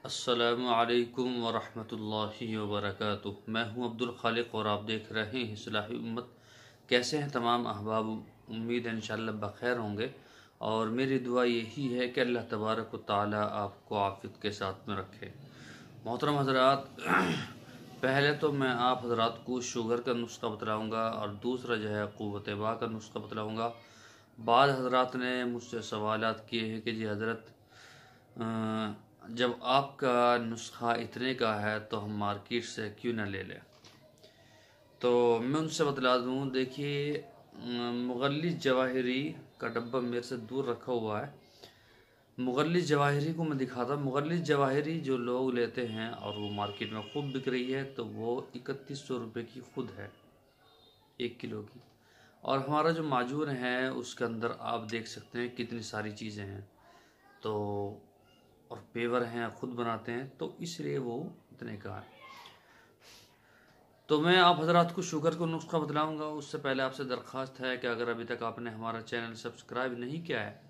अस्सलामु अलैकुम वरहमतुल्लाहि वबरकातुहू। मैं हूं अब्दुल खालिक और आप देख रहे हैं इस्लाही उम्मत। कैसे हैं तमाम अहबाब? उम्मीद है इंशाअल्लाह बखैर होंगे और मेरी दुआ यही है कि अल्लाह तबारक व तआला आपको आफियत के साथ में रखे। मोहतरम हज़रात, पहले तो मैं आप हज़रात को शुगर का नुस्खा बतलाऊँगा और दूसरा जो है क़ुव्वत बा का नुस्खा बतलाऊँगा। बाद हज़रात ने मुझसे सवालात किए हैं कि जी हज़रत, जब आपका नुस्खा इतने का है तो हम मार्केट से क्यों ना ले लें। तो मैं उनसे बतला दूं, देखिए मुग़ल्लिज़ जवाहिरी का डब्बा मेरे से दूर रखा हुआ है। मुग़ल्लिज़ जवाहिरी को मैं दिखाता। मुग़ल्लिज़ जवाहिरी जो लोग लेते हैं और वो मार्केट में खूब बिक रही है, तो वो 3100 रुपये की खुद है 1 किलो की। और हमारा जो माजून है उसके अंदर आप देख सकते हैं कितनी सारी चीज़ें हैं, तो और पेवर हैं, खुद बनाते हैं, तो इसलिए वो इतने का है। तो मैं आप हज़रात को शुगर को नुस्खा बतलाऊंगा। उससे पहले आपसे दरख्वास्त है कि अगर अभी तक आपने हमारा चैनल सब्सक्राइब नहीं किया है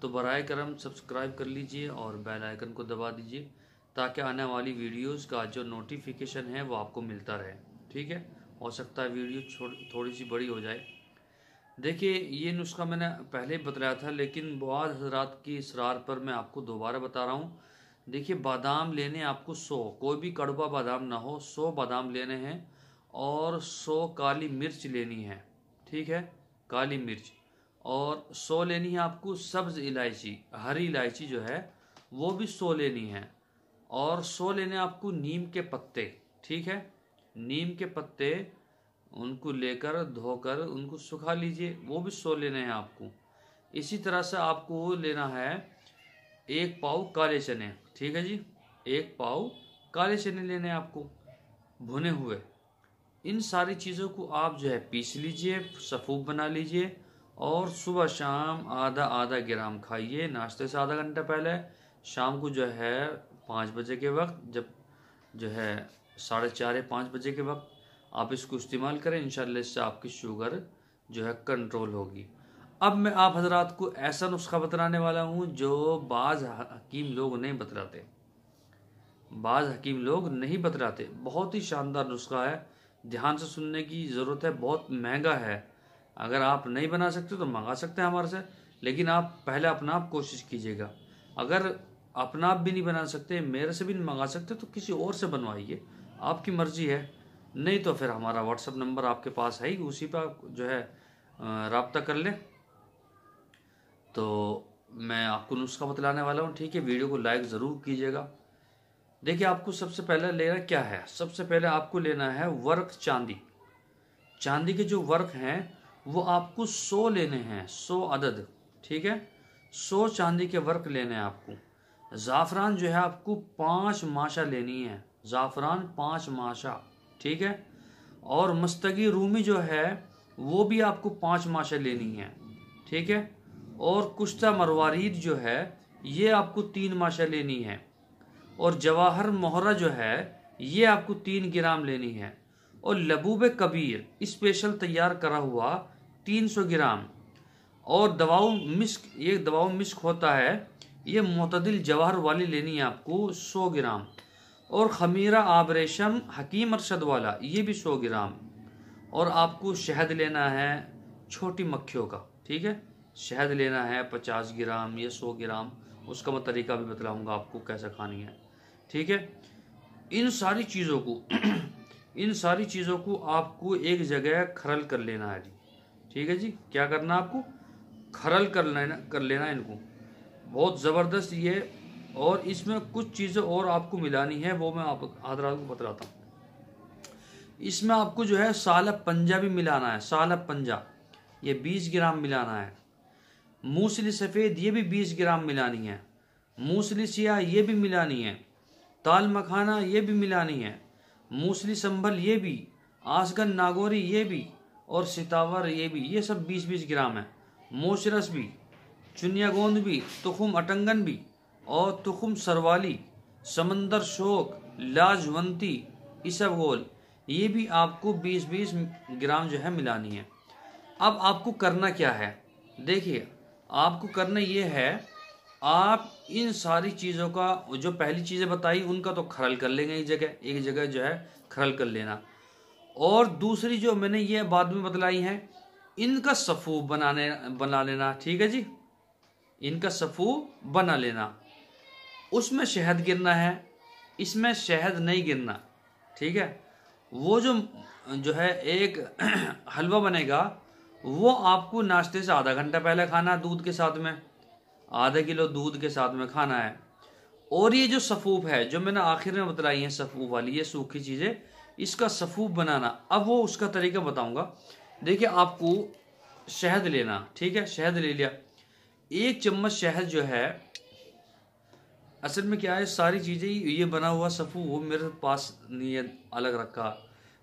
तो बराए करम सब्सक्राइब कर लीजिए और बेल आइकन को दबा दीजिए ताकि आने वाली वीडियोस का जो नोटिफिकेशन है वो आपको मिलता रहे। ठीक है, हो सकता है वीडियो थोड़ी सी बड़ी हो जाए। देखिए, ये नुस्खा मैंने पहले ही बतलाया था, लेकिन बहुत हज़रात की इसरार पर मैं आपको दोबारा बता रहा हूँ। देखिए, बादाम लेने आपको 100, कोई भी कड़वा बादाम ना हो, 100 बादाम लेने हैं और 100 काली मिर्च लेनी है। ठीक है, काली मिर्च, और 100 लेनी है आपको सब्ज़ इलायची, हरी इलायची जो है वो भी 100 लेनी है, और 100 लेने आपको नीम के पत्ते। ठीक है, नीम के पत्ते उनको लेकर धोकर उनको सुखा लीजिए, वो भी 100 लेने हैं आपको। इसी तरह से आपको लेना है 1 पाव काले चने। ठीक है जी, 1 पाव काले चने लेने हैं आपको भुने हुए। इन सारी चीज़ों को आप जो है पीस लीजिए, सफ़ूफ बना लीजिए और सुबह शाम आधा आधा ग्राम खाइए नाश्ते से आधा घंटा पहले। शाम को जो है 5 बजे के वक्त, जब जो है 4:30 या 5 बजे के वक्त आप इसको इस्तेमाल करें। इंशाल्लाह इससे आपकी शुगर जो है कंट्रोल होगी। अब मैं आप हज़रात को ऐसा नुस्खा बतलाने वाला हूँ जो बाज़ हकीम लोग नहीं बतलाते, बाज़ हकीम लोग नहीं बतलाते। बहुत ही शानदार नुस्खा है, ध्यान से सुनने की ज़रूरत है। बहुत महंगा है, अगर आप नहीं बना सकते तो मंगा सकते हैं हमारे से, लेकिन आप पहले अपना आप कोशिश कीजिएगा। अगर अपना आप भी नहीं बना सकते, मेरे से भी नहीं मंगा सकते, तो किसी और से बनवाइए, आपकी मर्ज़ी है। नहीं तो फिर हमारा व्हाट्सअप नंबर आपके पास है ही, उसी पर जो है रब्ता कर लें। तो मैं आपको नुस्खा बतलाने वाला हूँ। ठीक है, वीडियो को लाइक ज़रूर कीजिएगा। देखिए, आपको सबसे पहले लेना क्या है, सबसे पहले आपको लेना है वर्क चांदी। चांदी के जो वर्क हैं वो आपको 100 लेने हैं, 100 अदद। ठीक है, 100 चांदी के वर्क लेने हैं आपको। ज़ाफ़रान जो है आपको 5 माशा लेनी है, ज़ाफ़रान 5 माशा। ठीक है, और मस्तगी रूमी जो है वो भी आपको 5 माशा लेनी है। ठीक है, और कुश्ता मरवारीद जो है ये आपको 3 माशा लेनी है, और जवाहर मोहरा जो है ये आपको 3 ग्राम लेनी है, और लबूब कबीर स्पेशल तैयार करा हुआ 300 ग्राम, और दवाओ मिस्क, ये दवाओ मिस्क होता है, ये मोतदिल जवाहर वाली लेनी है आपको 100 ग्राम, और खमीरा आब रेशम हकीम अरशद वाला ये भी 100 ग्राम, और आपको शहद लेना है छोटी मक्खियों का। ठीक है, शहद लेना है 50 ग्राम या 100 ग्राम, उसका मैं तरीका भी बतलाऊंगा आपको कैसे खानी है। ठीक है, इन सारी चीज़ों को इन सारी चीज़ों को आपको एक जगह खरल कर लेना है जी। ठीक है जी, क्या करना है आपको, खरल कर लेना इनको बहुत ज़बरदस्त ये। और इसमें कुछ चीज़ें और आपको मिलानी है, वो मैं आप हज़रात को बतलाता हूँ। इसमें आपको जो है सालब पंजा भी मिलाना है, सालब पंजा ये 20 ग्राम मिलाना है। मूसली सफ़ेद ये भी 20 ग्राम मिलानी है। मूसली सिया ये भी मिलानी है। ताल मखाना ये भी मिलानी है। मूसली संभल ये भी, आसगन नागौरी ये भी, और सितावर ये भी, ये सब 20-20 ग्राम है। मोशरस भी, चुनिया गोंद भी, तुखुम अटंगन भी, और तुखुम सरवाली, समंदर शोक, लाजवंती, इसबगोल ये भी आपको 20-20 ग्राम जो है मिलानी है। अब आपको करना क्या है, देखिए आपको करना ये है, आप इन सारी चीज़ों का, जो पहली चीज़ें बताई उनका तो खरल कर लेंगे, एक जगह जो है खरल कर लेना। और दूसरी जो मैंने ये बाद में बतलाई है, इनका सफ़ू बना लेना। ठीक है जी, इनका सफ़ू बना लेना। उसमें शहद गिरना है, इसमें शहद नहीं गिरना। ठीक है, वो जो है एक हलवा बनेगा, वो आपको नाश्ते से आधा घंटा पहले खाना है, दूध के साथ में, आधा किलो दूध के साथ में खाना है। और ये जो सफ़ूफ है जो मैंने आखिर में बतलाई है, सफ़ूफ वाली ये सूखी चीज़ें, इसका सफ़ूफ बनाना, अब वो उसका तरीका बताऊंगा। देखिए, आपको शहद लेना। ठीक है, शहद ले लिया, 1 चम्मच शहद जो है, असल में क्या है, सारी चीज़ें ये बना हुआ सफ़ू वो मेरे पास नहीं है, अलग रखा,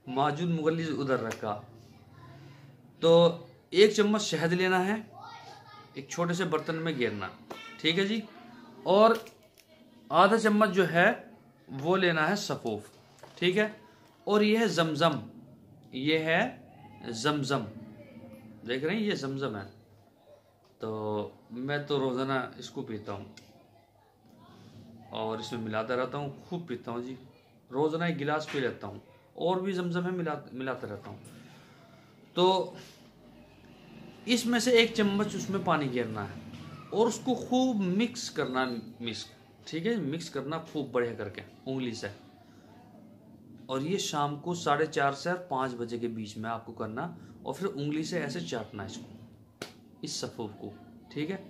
माजून मुगल्ली उधर रखा। तो 1 चम्मच शहद लेना है, एक छोटे से बर्तन में घेरना। ठीक है जी, और आधा चम्मच जो है वो लेना है सफ़ूफ। ठीक है, और ये है जमजम, ये है जमजम, देख रहे हैं ये जमजम है। तो मैं तो रोज़ाना इसको पीता हूँ और इसमें मिलाता रहता हूँ, खूब पीता हूँ जी, रोज़ाना 1 गिलास पी लेता हूँ। और भी जमजम है, मिलाता रहता हूँ। तो इसमें से 1 चम्मच उसमें पानी गिरना है और उसको खूब मिक्स करना, ठीक है, मिक्स करना खूब बढ़िया करके उंगली से। और ये शाम को 4:30 से 5 बजे के बीच में आपको करना, और फिर उंगली से ऐसे चाटना इसको, इस सफ़ूफ को। ठीक है,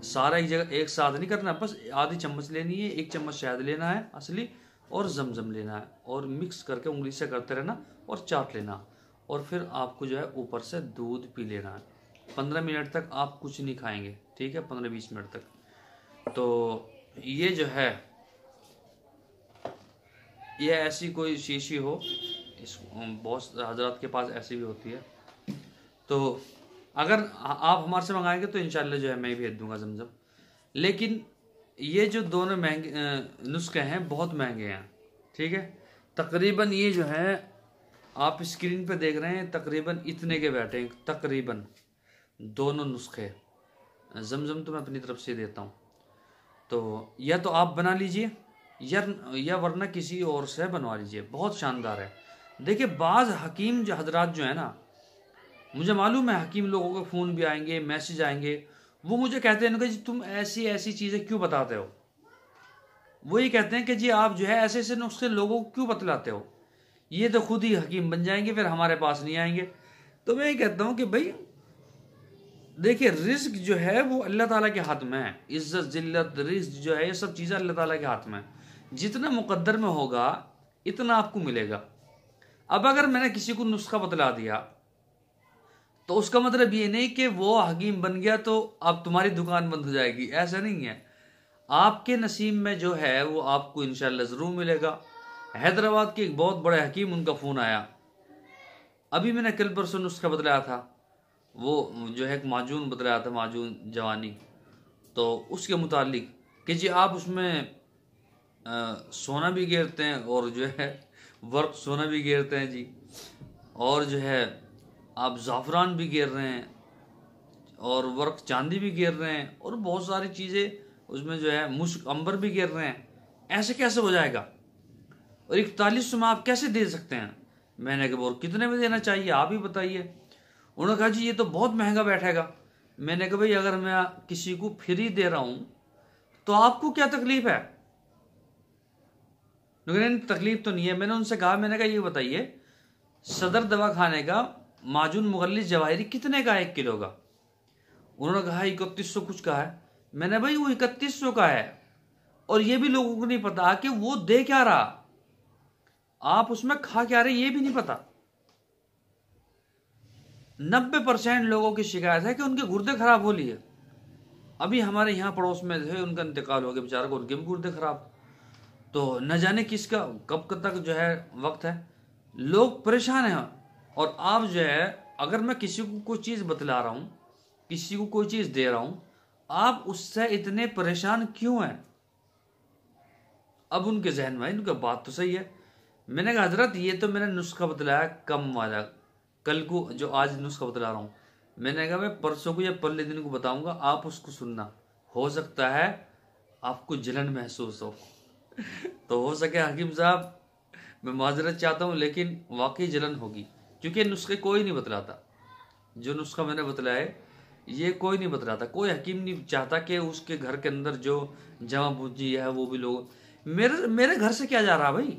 सारा एक जगह एक साथ नहीं करना, बस आधी चम्मच लेनी है, 1 चम्मच शहद लेना है असली, और जमजम लेना है, और मिक्स करके उंगली से करते रहना और चाट लेना। और फिर आपको जो है ऊपर से दूध पी लेना है। 15 मिनट तक आप कुछ नहीं खाएंगे। ठीक है, 15-20 मिनट तक। तो ये जो है, ये ऐसी कोई शीशी हो, इस बहुत हजरात के पास ऐसी भी होती है, तो अगर आप हमारे से मंगाएंगे तो इंशाल्लाह जो है मैं भेज दूंगा जमजम। लेकिन ये जो दोनों महंगे नुस्खे हैं, बहुत महंगे हैं। ठीक है, तकरीबन ये जो है आप स्क्रीन पे देख रहे हैं, तकरीबन इतने के बैठे हैं, तकरीबन दोनों नुस्खे। जमजम तो मैं अपनी तरफ से देता हूँ, तो या तो आप बना लीजिए या वरना किसी और से बनवा लीजिए, बहुत शानदार है। देखिए, बाज़ हकीम जो हजरात जो है ना, मुझे मालूम है हकीम लोगों के फ़ोन भी आएंगे, मैसेज आएंगे, वो मुझे कहते हैं कि जी तुम ऐसी ऐसी चीज़ें क्यों बताते हो। वो ये कहते हैं कि जी आप जो है ऐसे ऐसे नुस्खे लोगों को क्यों बतलाते हो, ये तो खुद ही हकीम बन जाएंगे, फिर हमारे पास नहीं आएंगे। तो मैं ये कहता हूँ कि भाई देखिए, रिस्क जो है वो अल्लाह ताला के हाथ में है। इज्जत जिल्लत रिस्क जो है, ये सब चीज़ें अल्लाह ताला के हाथ में है। जितना मुकद्दर में होगा इतना आपको मिलेगा। अब अगर मैंने किसी को नुस्खा बतला दिया तो उसका मतलब ये नहीं कि वो हकीम बन गया तो अब तुम्हारी दुकान बंद हो जाएगी, ऐसा नहीं है। आपके नसीब में जो है वो आपको इंशाल्लाह ज़रूर मिलेगा। हैदराबाद के एक बहुत बड़े हकीम, उनका फ़ोन आया, अभी मैंने कल परसों नुस्खा बतलाया था, वो जो है एक माजून बतलाया था, माजून जवानी, तो उसके मुतालिक कि जी आप उसमें सोना भी गेरते हैं और जो है वर्क सोना भी गेरते हैं जी, और जो है आप ज़ाफ़रान भी गेर रहे हैं और वर्क चांदी भी गेर रहे हैं और बहुत सारी चीज़ें उसमें जो है मुश्क अंबर भी गेर रहे हैं, ऐसे कैसे हो जाएगा? और 4100 में आप कैसे दे सकते हैं? मैंने कहा और कितने में देना चाहिए आप ही बताइए। उन्होंने कहा जी ये तो बहुत महंगा बैठेगा। मैंने कहा भाई अगर मैं किसी को फ्री दे रहा हूं तो आपको क्या तकलीफ है? लेकिन तकलीफ तो नहीं है। मैंने उनसे कहा, मैंने कहा ये बताइए सदर दवा खाने का माजून मुगल्लिस जवाहिरी कितने का है 1 किलो का? उन्होंने कहा 3100 कुछ का है। मैंने भाई वो 3100 का है और ये भी लोगों को नहीं पता कि वो दे क्या रहा, आप उसमें खा क्या रहे, ये भी नहीं पता। 90% लोगों की शिकायत है कि उनके गुर्दे खराब हो लिए। अभी हमारे यहाँ पड़ोस में थे, उनका इंतकाल हो गया बेचारा को, उनके भी गुर्दे खराब। तो न जाने किसका कब तक जो है वक्त है, लोग परेशान हैं। और आप जो है अगर मैं किसी को कोई चीज़ बतला रहा हूँ, किसी को कोई चीज़ दे रहा हूँ, आप उससे इतने परेशान क्यों हैं? अब उनके जहन में उनका बात तो सही है। मैंने कहा हजरत ये तो मैंने नुस्खा बतलाया कम वाला, कल को जो आज नुस्खा बतला रहा हूँ, मैंने कहा मैं परसों को या पहले दिन को बताऊंगा, आप उसको सुनना। हो सकता है आपको जलन महसूस हो। तो हो सके हकीम साहब, मैं माजरत चाहता हूँ, लेकिन वाकई जलन होगी, क्योंकि नुस्खे कोई नहीं बतलाता। जो नुस्खा मैंने बतलाया है ये कोई नहीं बतलाता। कोई हकीम नहीं चाहता कि उसके घर के अंदर जो जमा पूंजी है वो भी लोग, मेरे घर से क्या जा रहा भाई?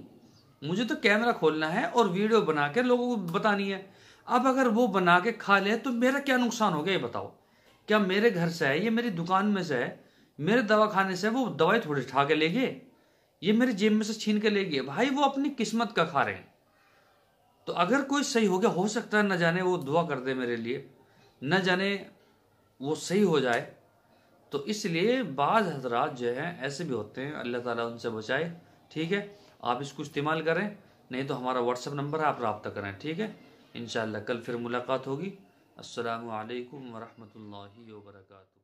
मुझे तो कैमरा खोलना है और वीडियो बना के लोगों को बतानी है। अब अगर वो बना के खा ले तो मेरा क्या नुकसान हो गया, ये बताओ? क्या मेरे घर से है, ये मेरी दुकान में से है, मेरे दवाखाने से वो दवाई थोड़ी उठा के ले गए, ये मेरी जेब में से छीन के ले गए। भाई वो अपनी किस्मत का खा रहे हैं। तो अगर कोई सही हो गया, हो सकता है न जाने वो दुआ कर दे मेरे लिए, न जाने वो सही हो जाए। तो इसलिए बाज़ हजरात जो हैं ऐसे भी होते हैं, अल्लाह ताला उनसे बचाए। ठीक है, आप इसको इस्तेमाल करें, नहीं तो हमारा व्हाट्सएप नंबर है, आप रब्ता करें। ठीक है, इंशाअल्लाह कल फिर मुलाकात होगी। अस्सलामु अलैकुम वरहमतुल्लाहि वबरकातुहू।